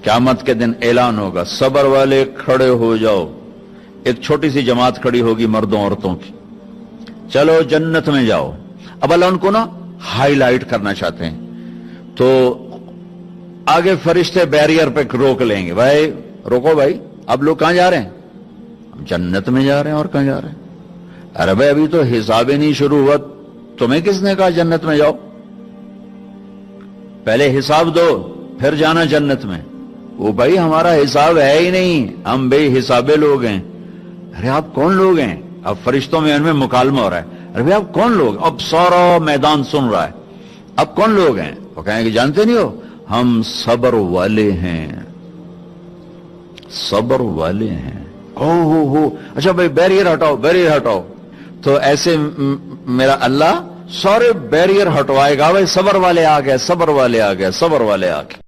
قیامت کے دن اعلان ہوگا صبر والے کھڑے ہو جاؤ. ایک چھوٹی سی جماعت کھڑی ہوگی مردوں عورتوں کی, چلو جنت میں جاؤ. اب اللہ ان کو نا ہائی لائٹ کرنا چاہتے ہیں, تو آگے فرشتے بیریئر پہ روک لیں گے, بھائی روکو بھائی, اب لوگ کہاں جا رہے ہیں؟ جنت میں جا رہے ہیں. اور کہاں جا رہے ہیں؟ ارے بھائی ابھی تو حساب ہی نہیں شروع ہوا, تمہیں کس نے کہا جنت میں جاؤ؟ پہلے حساب دو پھر جانا جنت میں. وہ بھائی ہمارا حساب ہے ہی نہیں, ہم بے حسابے لوگ ہیں. ارے آپ کون لوگ ہیں؟ اب فرشتوں میں ان میں مکالمہ ہو رہا ہے. ارے بھائی آپ کون لوگ؟ اب سارا میدان سن رہا ہے. اب کون لوگ ہیں؟ وہ کہیں کہ جانتے نہیں ہو, ہم صبر والے ہیں, صبر والے ہیں. ہو اچھا بھائی بیریئر ہٹاؤ, بیریئر ہٹاؤ. تو ایسے میرا اللہ سارے بیریئر ہٹوائے گا. بھائی صبر والے آ گئے, صبر والے آ گئے, صبر والے آ گئے.